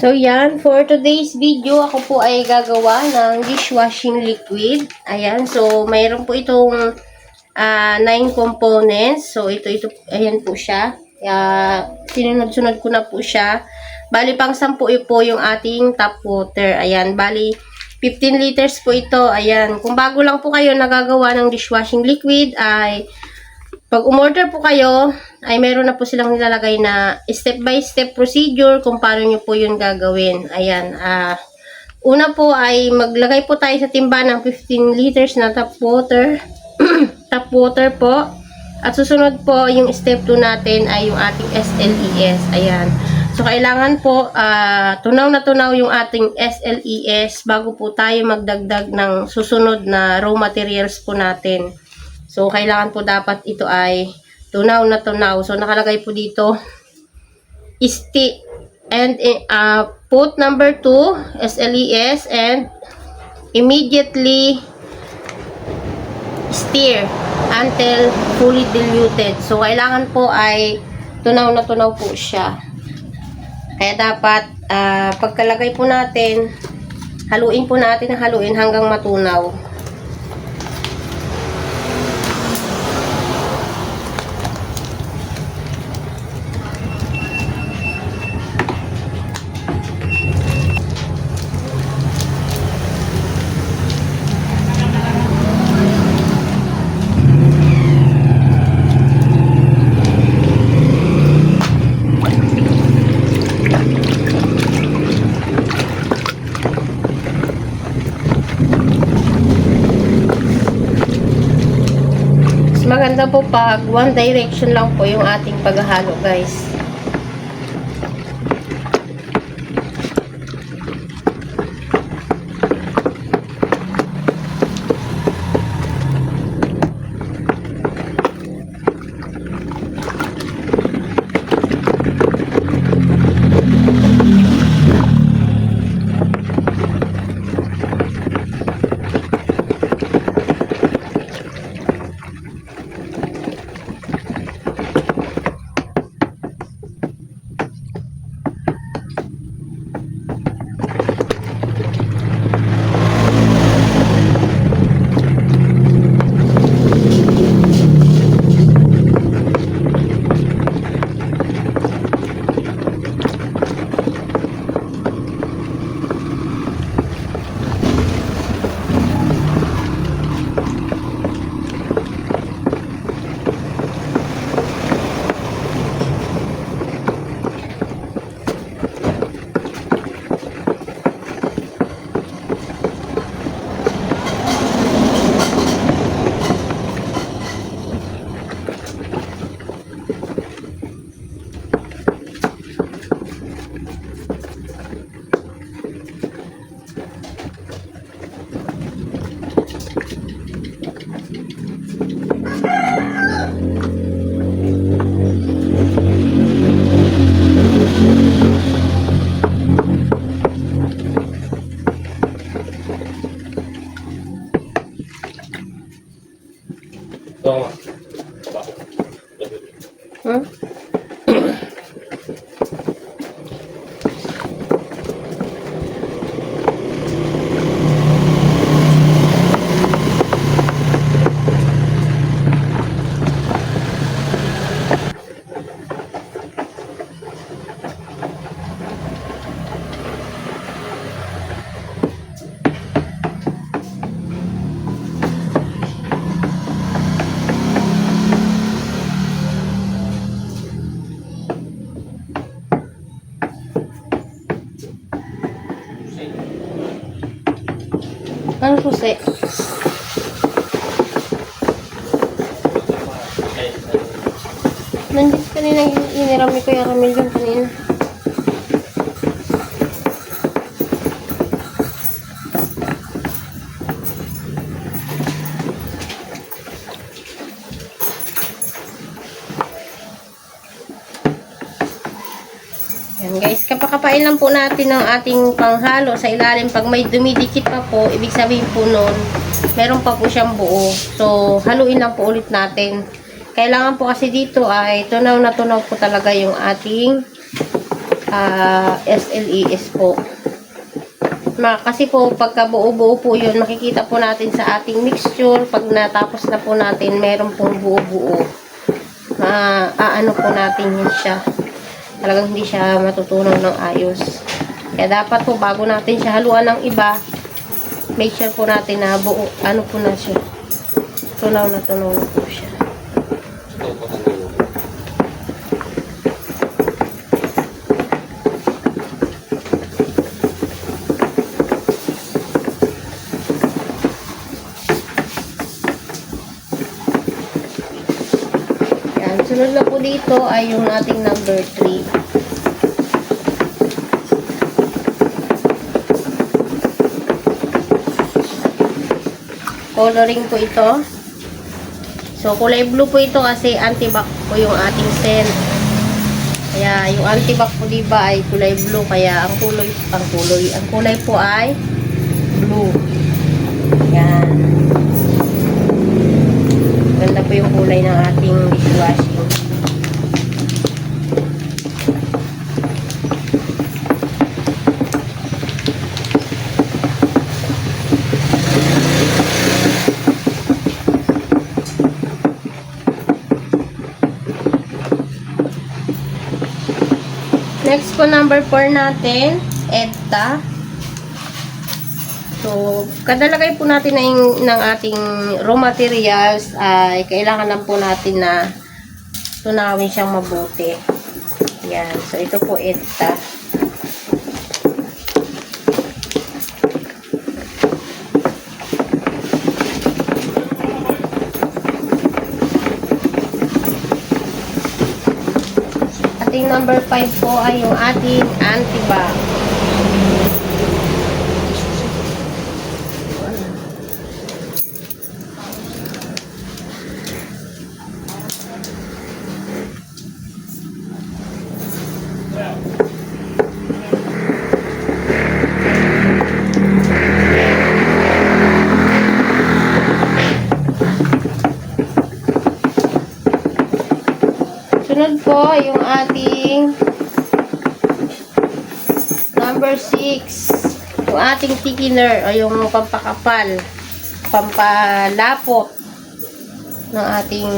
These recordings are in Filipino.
So, yan. For today's video, ako po ay gagawa ng dishwashing liquid. Ayan. So, mayroon po itong 9 components. So, ito, ayan po siya. Sinunod-sunod ko na po siya. Bali, pang 10 po yung ating tap water. Ayan. Bali, 15 liters po ito. Ayan. Kung bago lang po kayo nagagawa ng dishwashing liquid, ay pag umorder po kayo, ay meron na po silang nilalagay na step-by-step procedure kung paano nyo po yun gagawin. Ayan. Una po ay maglagay po tayo sa timba ng 15 liters na tap water. Tap water po. At susunod po, yung step 2 natin ay yung ating SLES. Ayan. So, kailangan po, tunaw na tunaw yung ating SLES bago po tayo magdagdag ng susunod na raw materials po natin. So, kailangan po dapat ito ay tunaw na tunaw. So, nakalagay po dito, put number 2, SLES, and immediately stir until fully diluted. So, kailangan po ay tunaw na tunaw po siya. Kaya dapat, pagkalagay po natin, haluin po natin hanggang matunaw. Maganda po pag one direction lang po yung ating paghahalo, guys. Hmm? Ano susi? Nandito kanina inirami ko yung ramil yung kanina. Yan guys, kapakapain lang po natin ng ating panghalo sa ilalim. Pag may dumidikit pa po, ibig sabihin po nun, meron pa po siyang buo. So, haluin lang po ulit natin. Kailangan po kasi dito ay tunaw na tunaw po talaga yung ating SLES po. Kasi po, pagka buo-buo po yun, makikita po natin sa ating mixture. Pag natapos na po natin, meron pong buo-buo. Ano po natin yun siya. Talagang hindi siya matutunaw ng ayos. Kaya dapat po, bago natin siya haluan ng iba, make sure po natin na buo, ano po na siya. Tunaw na po siya. Sunod na po dito ay yung ating number 3. Coloring po ito. So, kulay blue po ito kasi antibac po yung ating scent. Kaya, yung antibac po diba ay kulay blue. Kaya, ang kulay po ay blue. Yan. Ganda po yung kulay ng ating dishwashing. Next po, number 4 natin, EDTA. So, kada lagay po natin ng ating raw materials ay kailangan lang po natin na tunawin siyang mabuti. Yan. So, ito po EDTA. Ating number 5 po ay yung ating antibac. Sunod po yung ating number 6, yung ating thickener o yung pampakapal, pampalapot ng ating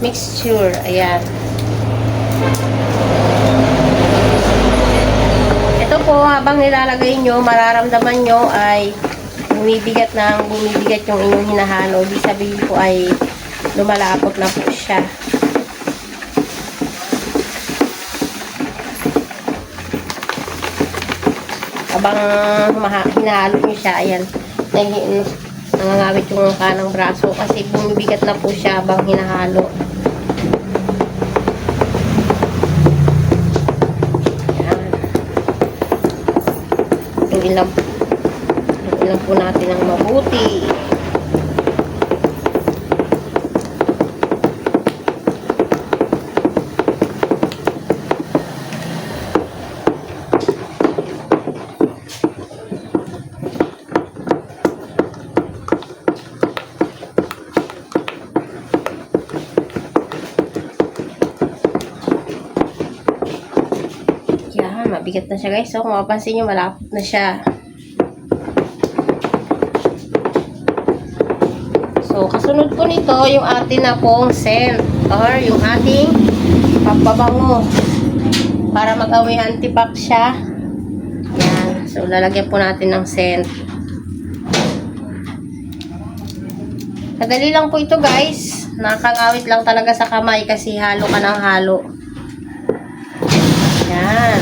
mixture. Ayan. Ito po, habang nilalagay nyo, mararamdaman nyo ay bumibigat yung inyong hinahalo. Ibig sabihin po ay lumalapot na po siya. Habang hinahalo nyo siya, ayan, nangangawit yung kanang braso kasi bumibigat na po siya habang hinahalo. Ayan. Yung ilang po natin ng mabuti. Mabigat na siya guys. So, kung mapapansin nyo, malapot na siya. So, kasunod po nito, yung atin na pong scent or yung ating pampabango. Para mag-amoy antibac siya. Yan. So, lalagyan po natin ng scent. Kadali lang po ito guys. Nakakangawit lang talaga sa kamay kasi halo ka ng halo. Yan.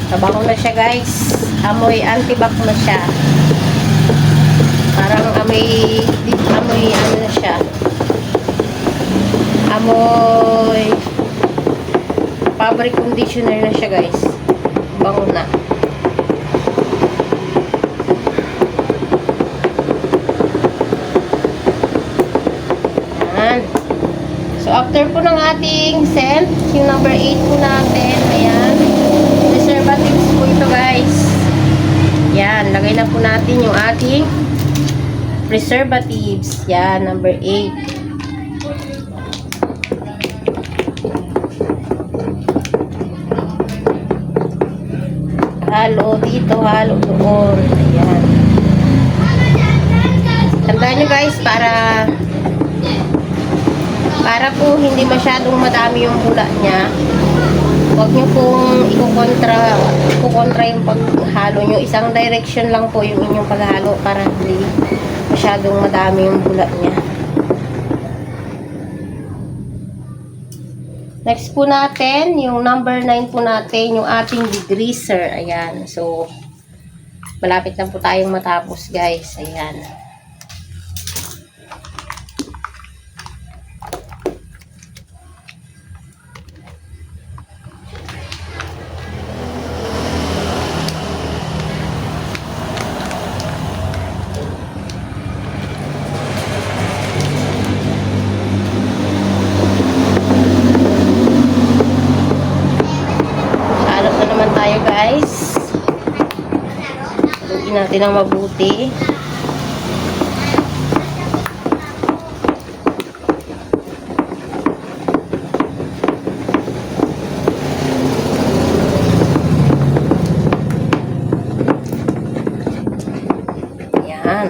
Nabango na siya guys. Amoy antibac na siya. Parang amoy ano na siya. Amoy fabric conditioner na siya guys. Bango na. Yan. So after po ng ating scent, yung number 8 po natin, ayan. Preservatives po ito guys. Yan, lagay na po natin yung ating preservatives. Yan, number 8. halo dito, halo doon. Ayan. Tandaan nyo guys, para po hindi masyadong madami yung bula niya, huwag nyo pong ikukontra yung paghalo nyo. Isang direction lang po yung inyong paghalo para hindi masyadong madami yung bula niya. Next po natin, yung number 9 po natin, yung ating degreaser. Ayan. So, malapit na po tayong matapos guys. Ayan. Guys, lutuin natin ang mabuti. Yan.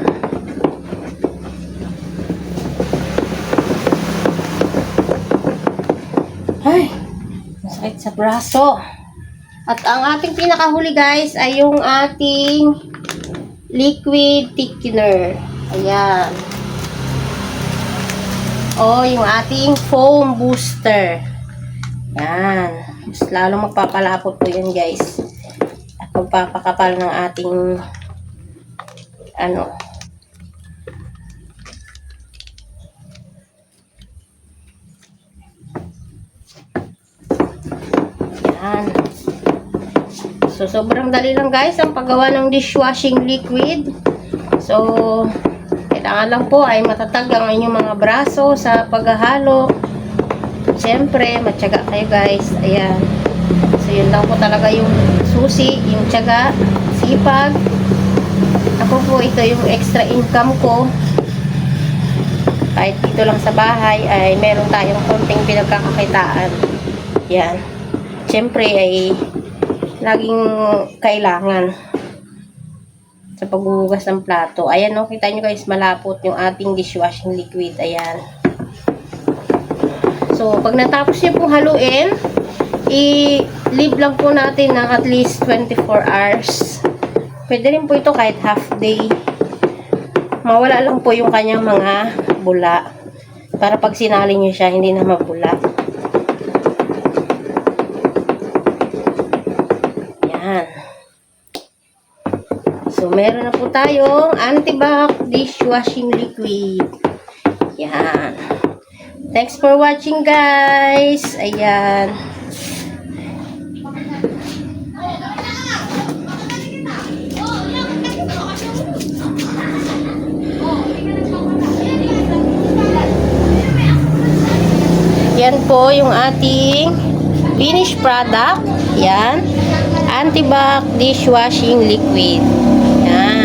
Ay, masakit sa braso. At ang ating pinakahuli guys ay yung ating liquid thickener. Ayan. O, yung ating foam booster. Ayan. Mas lalong magpapalapot po yan guys. At magpapakapal ng ating ano. Ayan. So, sobrang dali lang guys ang paggawa ng dishwashing liquid. So, kailangan lang po ay matatag ang inyong mga braso sa paghahalo. Siyempre, matyaga kayo guys. Ayan. So, yun lang po talaga yung susi, yung tiyaga, sipag. Ako po, ito yung extra income ko. Kahit dito lang sa bahay ay meron tayong konting pinagkakakitaan. Yan. Siyempre ay laging kailangan sa paghuhugas ng plato. Ayan, no, kita nyo guys, malapot yung ating dishwashing liquid. Ayan. So, pag natapos nyo pong haluin, i-leave lang po natin ng at least 24 hours. Pwede rin po ito kahit half day. Mawala lang po yung kanyang mga bula. Para pag sinali nyo siya, hindi na mabula. So, meron na po tayong antibac dishwashing liquid. Yan. Thanks for watching, guys. Ayan. Yan po yung ating finished product. Yan. Antibac dishwashing liquid. Yan.